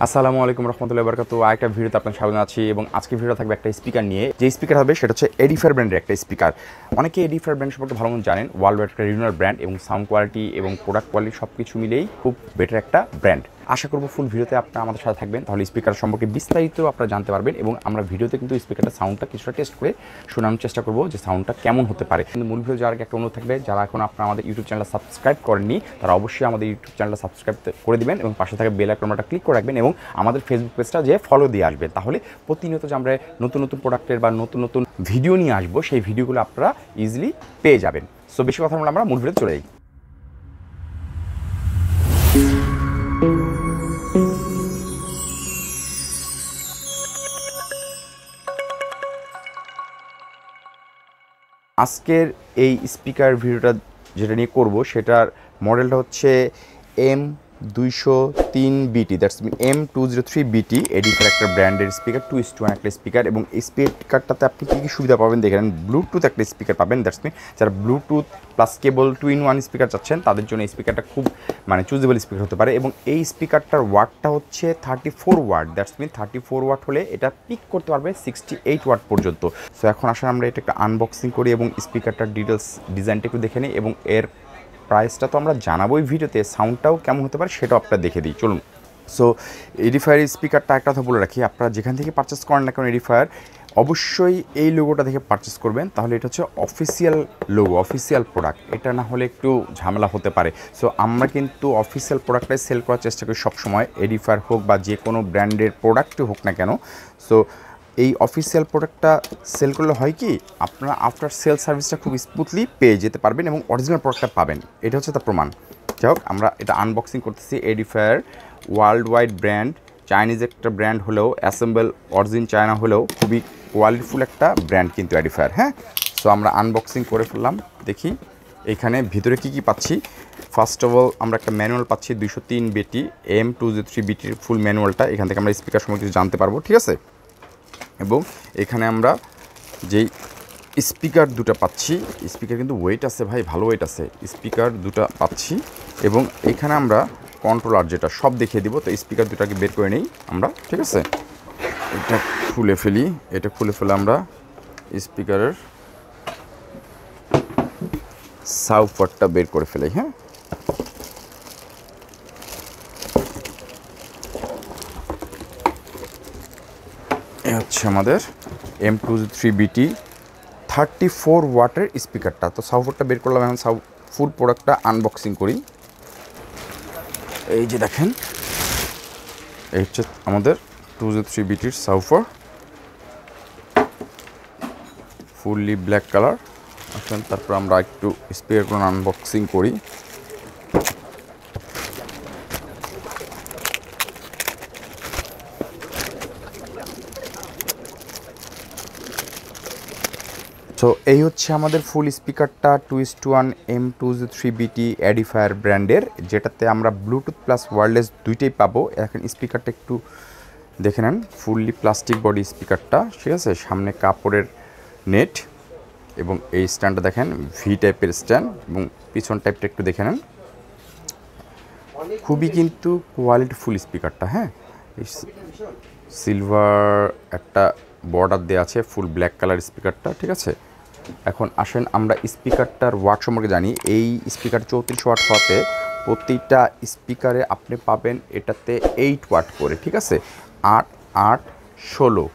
আসসালামু আলাইকুম রহমতুল্লাহি ওয়া বারাকাতুহু। আরেকটা ভিডিওতে আপনার স্বাগত জানাচ্ছি এবং আজকে ভিডিও থাকবে একটা স্পিকার নিয়ে। যে স্পিকার হবে সেটা হচ্ছে এডিফায়ার ব্র্যান্ডের একটা স্পিকার। অনেকে এডিফায়ার ব্র্যান্ড সম্পর্কে ভালো মতো জানেন। ওয়ার্ল্ড ওয়াইড একটা রিনোনাল ব্র্যান্ড এবং সাউন্ড কোয়ালিটি এবং প্রোডাক্ট কোয়ালিটি সব কিছু মিলেই খুব বেটার একটা ব্র্যান্ড। আশা করব ফুল ভিডিওতে আপনারা আমাদের সাথে থাকবেন, তাহলে স্পিকার সম্পর্কে বিস্তারিত আপনারা জানতে পারবেন এবং আমরা ভিডিওতে কিন্তু স্পিকারটা সাউন্ডটা কিছুটা টেস্ট করে শোনানোর চেষ্টা করব যে সাউন্ডটা কেমন হতে পারে। কিন্তু মূল ভিডিও যাওয়ার আগে একটা অনুরোধ থাকবে, যারা এখন আপনারা আমাদের ইউটিউব চ্যানেল সাবস্ক্রাইব করেননি তারা অবশ্যই আমাদের ইউটিউব চ্যানেলটা সাবস্ক্রাইব করে দিবেন এবং পাশে থাকা বেল আইকনটা ক্লিক করে রাখবেন এবং আমাদের ফেসবুক পেজটা যে ফলো দিয়ে আসবেন। তাহলে প্রতিনিয়ত যে আমরা নতুন নতুন প্রোডাক্টের বা নতুন নতুন ভিডিও নিয়ে আসবো সেই ভিডিওগুলো আপনারা ইজিলি পেয়ে যাবেন। সো বেশি কথা বলে আমরা মূল ভিডিওতে চলে যাই। আজকের এই স্পিকার ভিডিওটা যেটা নিয়ে করব সেটার মডেলটা হচ্ছে M203BT, that's mean M203BT। Edifier একটা ব্র্যান্ডের স্পিকার, 2:1 একটা স্পিকার এবং এই স্পিকারটাতে আপনি কী কী সুবিধা পাবেন দেখেন। ব্লুটুথ একটা স্পিকার পাবেন, দ্যাটস মিন যারা ব্লুটুথ প্লাস কেবল 2-in-1 স্পিকার চাচ্ছেন তাদের জন্য এই স্পিকারটা খুব চুজেবল স্পিকার হতে পারে। এবং এই স্পিকারটার ওয়াটটা হচ্ছে 34 ওয়াট, দ্যাটস মিন 34 ওয়াট হলে এটা পিক করতে পারবে 68 ওয়াট পর্যন্ত। সো এখন আসলে আমরা এটা একটা আনবক্সিং করি এবং স্পিকারটার ডিজাইনটা একটু দেখে নিই এবং এর প্রাইসটা তো আমরা জানাবোই ভিডিওতে, সাউন্ডটাও কেমন হতে পারে সেটাও আপনারা দেখে দিই চলুন। সো এডিফায়ার স্পিকারটা একটা কথা বলে রাখি, আপনারা যেখান থেকে পারচেস করেন না কারণ এডিফায়ার অবশ্যই এই লোগোটা দেখে পারচেস করবেন, তাহলে এটা হচ্ছে অফিসিয়াল লোগো, অফিসিয়াল প্রোডাক্ট। এটা না হলে একটু ঝামেলা হতে পারে। সো আমরা কিন্তু অফিসিয়াল প্রোডাক্টটাই সেল করার চেষ্টা করি সবসময়, এডিফায়ার হোক বা যে কোনো ব্র্যান্ডের প্রোডাক্টই হোক না কেন। সো এই অফিসিয়াল প্রোডাক্টটা সেল করলে হয় কি, আপনারা আফটার সেল সার্ভিসটা খুব স্মুথলি পেয়ে যেতে পারবেন এবং অরিজিনাল প্রোডাক্টটা পাবেন। এটা হচ্ছে তার প্রমাণ। যাই হোক, আমরা এটা আনবক্সিং করতেছি। Edifier world wide brand, Chinese একটা ব্র্যান্ড হলেও, অ্যাসেম্বল অরিজিন চায়না হলেও খুবই কোয়ালিটিফুল একটা ব্র্যান্ড কিন্তু এডিফায়ার। হ্যাঁ, সো আমরা আনবক্সিং করে ফেললাম। দেখি এখানে ভিতরে কি পাচ্ছি। ফার্স্ট অফ অল আমরা একটা ম্যানুয়াল পাচ্ছি, 203BT M203BTর ফুল ম্যানুয়ালটা। এখান থেকে আমরা স্পিকার সম্পর্কে কিছু জানতে পারবো, ঠিক আছে। এবং এখানে আমরা যেই স্পিকার দুটো পাচ্ছি, স্পিকার কিন্তু ওয়েট আছে ভাই, ভালো ওয়েট আছে। স্পিকার দুটো পাচ্ছি এবং এখানে আমরা কন্ট্রোলার যেটা সব দেখিয়ে দিব। তো স্পিকার দুটাকে বের করে নেই আমরা, ঠিক আছে। এটা খুলে ফেলি, এটা খুলে ফেলে আমরা স্পিকারের সাউফারটা বের করে ফেলি। হ্যাঁ, এ হচ্ছে আমাদের M203BT 34 ওয়াটের স্পিকারটা। তো সাউফারটা বের করলাম, এখন ফুল প্রোডাক্টটা আনবক্সিং করি। এই যে দেখেন, এই হচ্ছে আমাদের 203BTর সাউফার, ফুললি ব্ল্যাক কালার। আসেন তারপর আমরা একটু স্পিকারগুলো আনবক্সিং করি। তো এই হচ্ছে আমাদের ফুল স্পিকারটা, 2:1 M203BT এডিফায়ার ব্র্যান্ডের, যেটাতে আমরা ব্লুটুথ প্লাস ওয়্যারলেস দুইটাই পাবো। এখন স্পিকারটা একটু দেখে নেন, ফুললি প্লাস্টিক বডি স্পিকারটা, ঠিক আছে। সামনে কাপড়ের নেট এবং এই স্ট্যান্ডটা দেখেন ভি টাইপের স্ট্যান্ড এবং পিছন টাইপটা একটু দেখে নেন, খুবই কিন্তু কোয়ালিটিফুল স্পিকারটা। হ্যাঁ, সিলভার একটা বর্ডার দেওয়া আছে, ফুল ব্ল্যাক কালার স্পিকারটা, ঠিক আছে। এখন আসেন আমরা স্পিকারটার ওয়াট সম্পর্কে জানি। এই স্পিকার 34 ওয়াট হওয়াতে প্রতিটা স্পিকারে আপনি পাবেন এটাতে 8 ওয়াট করে, ঠিক আছে। 8, 8, 16,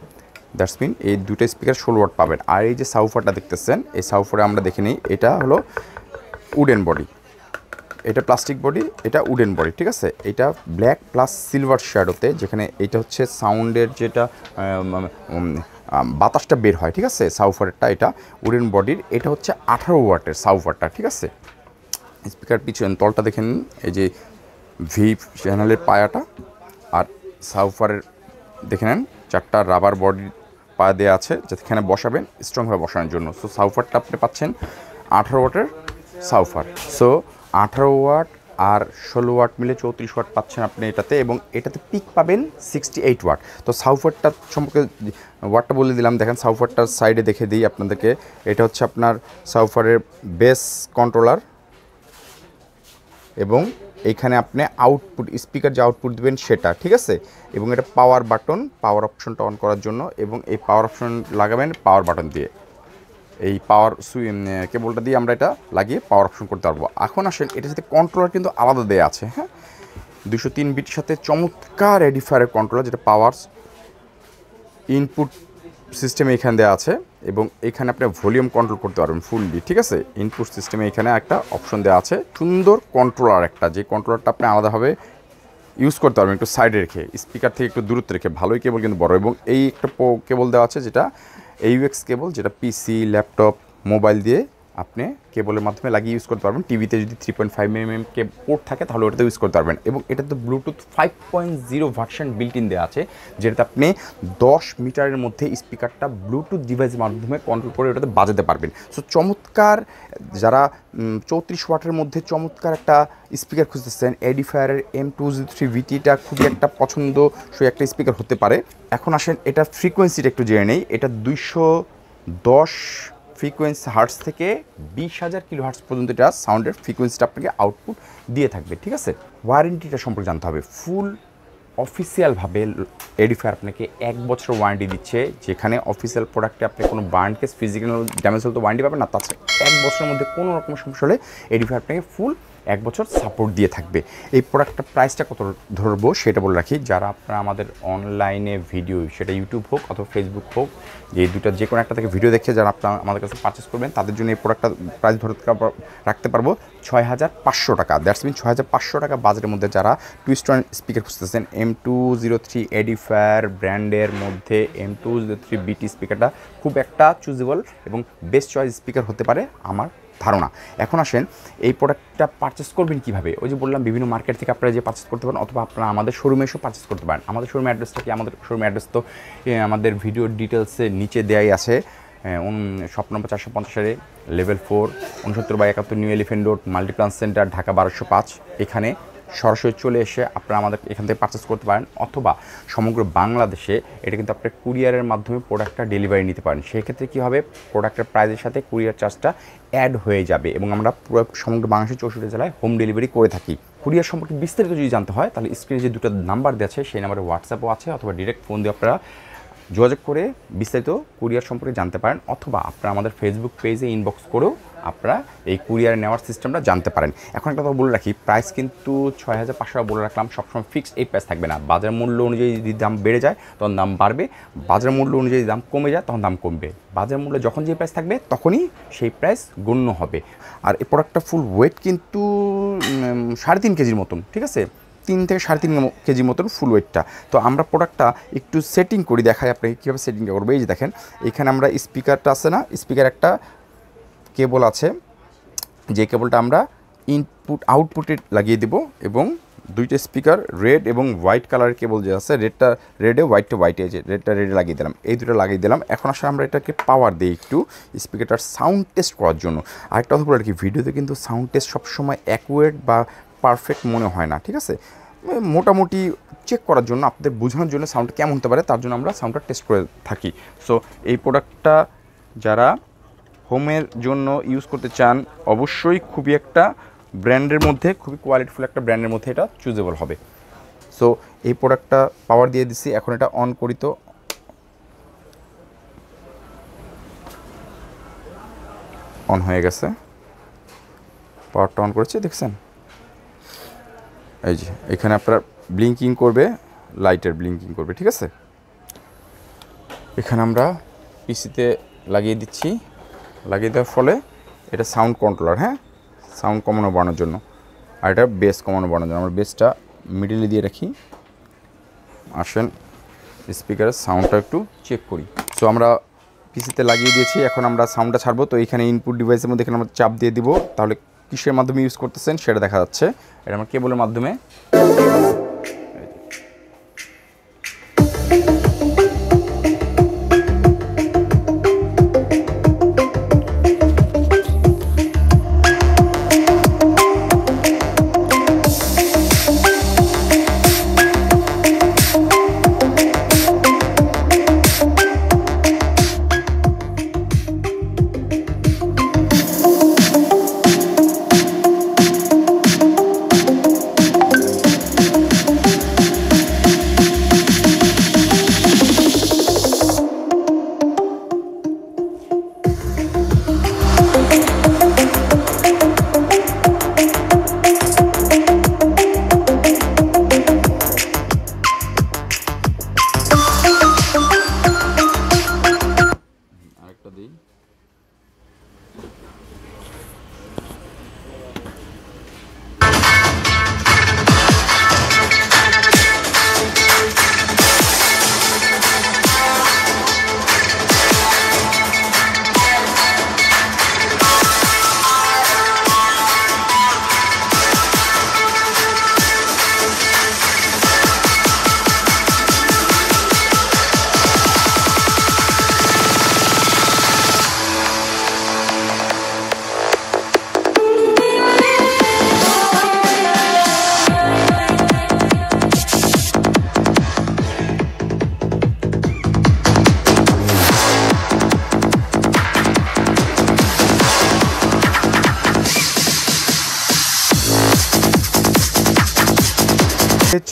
দ্যাটস মিন এই দুটো স্পিকার 16 ওয়াট পাবেন। আর এই যে সাউফারটা দেখতেছেন, এই সাউফারে আমরা দেখে নিই, এটা হলো উডেন বডি, এটা প্লাস্টিক বডি, এটা উডেন বডি, ঠিক আছে। এটা ব্ল্যাক প্লাস সিলভার শ্যাডোতে, যেখানে এটা হচ্ছে সাউন্ডের যেটা বাতাসটা বের হয়, ঠিক আছে। সাউফারটা এটা উডেন বডির, এটা হচ্ছে 18 ওয়াটের সাউফারটা, ঠিক আছে। স্পিকার পিছন তলটা দেখেন, এই যে ভি চ্যানেলের পায়াটা, আর সাউফারের দেখে নেন 4টা রাবার বডির পায়া দেওয়া আছে যেখানে বসাবেন স্ট্রংভাবে বসানোর জন্য। সো সাউফারটা আপনি পাচ্ছেন 18 ওয়াটের সাউফার। সো 18 ওয়াট আর 16 ওয়াট মিলে 34 ওয়াট পাচ্ছেন আপনি এটাতে, এবং এটাতে পিক পাবেন 68 ওয়াট। তো সাউফারটা সম্পর্কে ওয়াটটা বলে দিলাম। দেখেন সাউফারটার সাইডে দেখে দিই আপনাদেরকে, এটা হচ্ছে আপনার সাউফারের বেস কন্ট্রোলার এবং এইখানে আপনি আউটপুট স্পিকার যে আউটপুট দেবেন সেটা, ঠিক আছে। এবং এটা পাওয়ার বাটন, পাওয়ার অপশনটা অন করার জন্য, এবং এই পাওয়ার অপশন লাগাবেন পাওয়ার বাটন দিয়ে, এই পাওয়ার কেবলটা দিয়ে আমরা এটা লাগিয়ে পাওয়ার অপশন করতে পারবো। এখন আসেন এটার সাথে কন্ট্রোলার কিন্তু আলাদা দেওয়া আছে, হ্যাঁ 203 বিটের সাথে চমৎকার এডিফায়ারের কন্ট্রোলার, যেটা পাওয়ার ইনপুট সিস্টেমে এখানে দেওয়া আছে, এবং এখানে আপনি ভলিউম কন্ট্রোল করতে পারবেন ফুললি, ঠিক আছে। ইনপুট সিস্টেমে এখানে একটা অপশন দেওয়া আছে, সুন্দর কন্ট্রোলার একটা, যে কন্ট্রোলারটা আপনি আলাদাভাবে ইউজ করতে পারবেন একটু সাইডে রেখে, স্পিকার থেকে একটু দূরত্ব রেখে। ভালোই কেবল কিন্তু বড়, এবং এই একটা কেবল দেওয়া আছে যেটা AUX কেবল, যেটা পিসি, ল্যাপটপ, মোবাইল দিয়ে আপনি কেবলের মাধ্যমে লাগিয়ে ইউজ করতে পারবেন। টিভিতে যদি 3.5 mm পোর্ট থাকে তাহলে ওটাতে ইউজ করতে পারবেন। এবং এটাতে ব্লুটুথ 5.0 ভার্সন বিল্ট ইন দেওয়া আছে, যেটাতে আপনি 10 মিটারের মধ্যে স্পিকারটা ব্লুটুথ ডিভাইসের মাধ্যমে কন্ট্রোল করে ওটাতে বাজাতে পারবেন। সো চমৎকার, যারা 34 ওয়াটের মধ্যে চমৎকার একটা স্পিকার খুঁজতেছেন, এডিফায়ারের M203VT-টা খুবই একটা পছন্দসই একটা স্পিকার হতে পারে। এখন আসেন এটা ফ্রিকোয়েন্সিটা একটু জেনে নেই। এটা 210 ফ্রিকোয়েন্সি হার্টস থেকে 20,000 কিলো হার্টস পর্যন্ত এটা সাউন্ডের ফ্রিকোয়েন্সিটা আপনাকে আউটপুট দিয়ে থাকবে, ঠিক আছে। ওয়ারেন্টিটা সম্পর্কে জানতে হবে। ফুল অফিসিয়ালভাবে এডিফায়ার আপনাকে 1 বছর ওয়ারেন্টি দিচ্ছে, যেখানে অফিসিয়াল প্রোডাক্টে আপনি কোনো বার্ন কেস, ফিজিক্যাল ড্যামেজ হলে তো ওয়ারেন্টি পাবেন না, তাছাড়া 1 বছরের মধ্যে কোনো রকম সমস্যা হলে এডিফায়ার আপনাকে ফুল 1 বছর সাপোর্ট দিয়ে থাকবে। এই প্রোডাক্টটার প্রাইসটা কত ধরবো সেটা বলে রাখি। যারা আপনারা আমাদের অনলাইনে ভিডিও, সেটা ইউটিউব হোক অথবা ফেসবুক হোক, এই দুটো যে কোনো একটা থেকে ভিডিও দেখে যারা আপনারা আমাদের কাছে পারচেস করবেন, তাদের জন্য এই প্রোডাক্টটা প্রাইস ধরে রাখতে পারবো 6,500 টাকা। দ্যাটস মিন 6,500 টাকা বাজেটের মধ্যে যারা টুইস্ট স্পিকার খুঁজতেছেন, M203 এডিফায়ার ব্র্যান্ডের মধ্যে M203BT স্পিকারটা খুব একটা চুজেবল এবং বেস্ট চয়েস স্পিকার হতে পারে আমার ধারণা। এখন আসেন এই প্রোডাক্টটা পারচেস করবেন কীভাবে। ওই যে বললাম, বিভিন্ন মার্কেট থেকে আপনারা যে পারচেস করতে পারেন, অথবা আপনারা আমাদের শোরুমে এসেও পারচেস করতে পারেন। আমাদের শোরুমের অ্যাড্রেসটা কি? আমাদের শোরুমের অ্যাড্রেস তো আমাদের ভিডিওর ডিটেলসে নিচে দেওয়াই আছে। Shop number 450 level 4, 69/71 new elephant road, Multiplan centre, Dhaka 1205। এখানে সরাসরি চলে এসে আপনারা আমাদের এখান থেকে পারচেস করতে পারেন, অথবা সমগ্র বাংলাদেশে এটা কিন্তু আপনার কুরিয়ারের মাধ্যমে প্রোডাক্টটা ডেলিভারি নিতে পারেন। সেক্ষেত্রে কী হবে, প্রোডাক্টের প্রাইসের সাথে কুরিয়ার চার্জটা অ্যাড হয়ে যাবে, এবং আমরা পুরো সমগ্র বাংলাদেশের 64 জেলায় হোম ডেলিভারি করে থাকি। কুরিয়ার সম্পর্কে বিস্তারিত যদি জানতে হয়, তাহলে স্ক্রিনে যে দুটো নাম্বার দেওয়া আছে সেই নাম্বারে হোয়াটসঅ্যাপও আছে, অথবা ডিরেক্ট ফোন দিয়ে আপনারা যোগাযোগ করে বিস্তারিত কুরিয়ার সম্পর্কে জানতে পারেন, অথবা আপনারা আমাদের ফেসবুক পেজে ইনবক্স করেও আপনারা এই কুরিয়ারে নেওয়ার সিস্টেমটা জানতে পারেন। এখন একটা কথা বলে রাখি, প্রাইস কিন্তু 6,500 টাকা বলে রাখলাম, সবসময় ফিক্সড এই প্রাইস থাকবে না। বাজার মূল্য অনুযায়ী যদি দাম বেড়ে যায় তখন দাম বাড়বে, বাজার মূল্য অনুযায়ী দাম কমে যায় তখন দাম কমবে। বাজার মূল্য যখন যে প্রাইস থাকবে তখনই সেই প্রাইস গণ্য হবে। আর এই প্রোডাক্টটা ফুল ওয়েট কিন্তু 3.5 কেজির মতন, ঠিক আছে, 3 থেকে 3.5 কেজি মতন ফুল ওয়েটটা। তো আমরা প্রোডাক্টটা একটু সেটিং করি, দেখাই আপনাকে কীভাবে সেটিংটা করবো। এই যে দেখেন, এখানে আমরা স্পিকারটা আছে না, স্পিকার একটা কেবল আছে, যে কেবলটা আমরা আউটপুটে লাগিয়ে দেব, এবং দুইটা স্পিকার রেড এবং হোয়াইট কালারের কেবল যে আছে, রেডটা রেডে, হোয়াইটটা হোয়াইটে, যে রেডটা রেডে লাগিয়ে দিলাম, এই দুটো লাগিয়ে দিলাম। এখন আসলে আমরা এটাকে পাওয়ার দিই একটু স্পিকারটার সাউন্ড টেস্ট করার জন্য। আরেকটা কথা বলে আর কি, ভিডিওতে কিন্তু সাউন্ড টেস্ট সবসময় অ্যাকুরেট বা পারফেক্ট মনে হয় না, ঠিক আছে। মোটামুটি চেক করার জন্য, আপনাদের বোঝানোর জন্য সাউন্ড কেমন হতে পারে, তার জন্য আমরা সাউন্ডটা টেস্ট করে থাকি। সো এই প্রোডাক্টটা যারা হোমের জন্য ইউজ করতে চান, অবশ্যই খুবই একটা ব্র্যান্ডের মধ্যে, খুবই কোয়ালিটিফুল একটা ব্র্যান্ডের মধ্যে এটা চুজেবল হবে। সো এই প্রোডাক্টটা পাওয়ার দিয়ে দিচ্ছি, এখন এটা অন করি। তো অন হয়ে গেছে, পাওয়ারটা অন করেছে, দেখছেন? এই যে এখানে আপনার ব্লিঙ্কিং করবে, লাইটের ব্লিঙ্কিং করবে, ঠিক আছে। এখানে আমরা পিসিতে লাগিয়ে দিচ্ছি, লাগিয়ে দেওয়ার ফলে এটা সাউন্ড কন্ট্রোলার, হ্যাঁ, সাউন্ড কমানো বাড়ানোর জন্য, আর এটা বেস কমানো বাড়ানোর জন্য। আমরা বেসটা মিডিলে দিয়ে রাখি। আসেন স্পিকারের সাউন্ডটা একটু চেক করি। সো আমরা পিসিতে লাগিয়ে দিয়েছি, এখন আমরা সাউন্ডটা ছাড়বো। তো এখানে ইনপুট ডিভাইসের মধ্যে এখানে আমরা চাপ দিয়ে দিব, তাহলে কিসের মাধ্যমে ইউজ করতেছেন সেটা দেখা যাচ্ছে। এটা আমার কেবলের মাধ্যমে।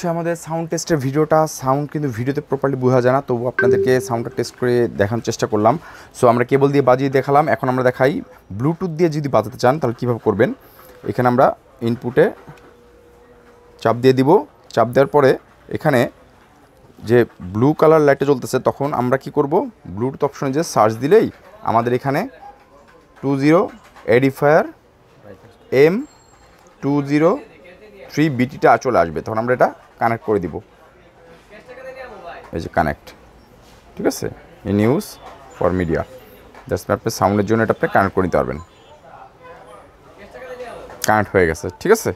হচ্ছে আমাদের সাউন্ড টেস্টের ভিডিওটা। সাউন্ড কিন্তু ভিডিওতে প্রপারলি বোঝা যায় না, তবু আপনাদেরকে সাউন্ডটা টেস্ট করে দেখানোর চেষ্টা করলাম। সো আমরা কেবল দিয়ে বাজিয়ে দেখালাম, এখন আমরা দেখাই ব্লুটুথ দিয়ে যদি বাজাতে চান তাহলে কীভাবে করবেন। এখানে আমরা ইনপুটে চাপ দিয়ে দিব, চাপ দেওয়ার পরে এখানে যে ব্লু কালার লাইটটা জ্বলতেছে তখন আমরা কি করব, ব্লুটুথ অপশনে যে সার্চ দিলেই আমাদের এখানে 20 এডিফায়ার M203 BTটা চলে আসবে। তখন আমরা এটা কানেক্ট করে দিব, এই যে কানেক্ট, ঠিক আছে, in use for media. Just আপনি সাউন্ডের জন্য এটা আপনি কানেক্ট করে নিতে পারবেন। কানেক্ট হয়ে গেছে, ঠিক আছে।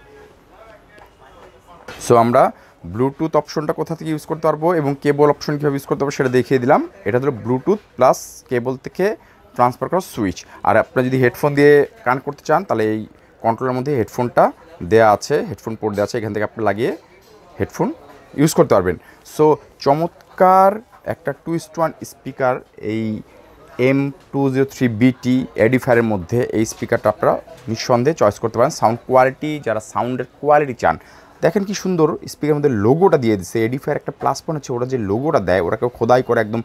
সো আমরা ব্লুটুথ অপশনটা কোথা থেকে ইউজ করতে পারবো এবং কেবল অপশন কীভাবে ইউজ করতে পারবো সেটা দেখিয়ে দিলাম। এটা হলো ব্লুটুথ প্লাস কেবল থেকে ট্রান্সফার করা সুইচ। আর আপনি যদি হেডফোন দিয়ে কানেক্ট করতে চান তাহলে এই কন্ট্রোলের মধ্যে হেডফোনটা দেওয়া আছে, হেডফোন পোর্ট দেওয়া আছে, এখান থেকে আপনি লাগিয়ে হেডফোন ইউজ করতে পারবেন। সো চমৎকার একটা 2:1 স্পিকার এই M203 BT এডিফায়ারের মধ্যে এই স্পিকারটা আপনারা নিঃসন্দেহে চয়েস করতে পারেন। সাউন্ড কোয়ালিটি, যারা সাউন্ডের কোয়ালিটি চান, দেখেন কি সুন্দর স্পিকারের মধ্যে লোগোটা দিয়ে দিচ্ছে। এডিফায়ার একটা প্লাস পয়েন্ট হচ্ছে ওরা যে লোগোটা দেয় ওরা কেউ খোদাই করে, একদম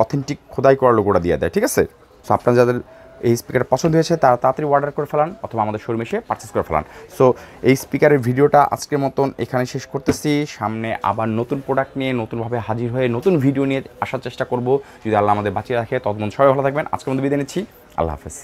অথেন্টিক খোদাই করা লোগোটা দিয়ে দেয়, ঠিক আছে। সো আপনারা যাদের এই স্পিকারটা পছন্দ হয়েছে তারা তাড়াতাড়ি অর্ডার করে ফেলান অথবা আমাদের শোরুমে এসে পারচেস করে ফেলান। সো এই স্পিকারের ভিডিওটা আজকের মতন এখানে শেষ করতেছি। সামনে আবার নতুন প্রোডাক্ট নিয়ে নতুনভাবে হাজির হয়ে নতুন ভিডিও নিয়ে আসার চেষ্টা করব, যদি আল্লাহ আমাদের বাঁচিয়ে রাখে। ততক্ষণ সবাই ভালো থাকবেন। আজকের মধ্যে বিদায় নিচ্ছি, আল্লাহ হাফেজ।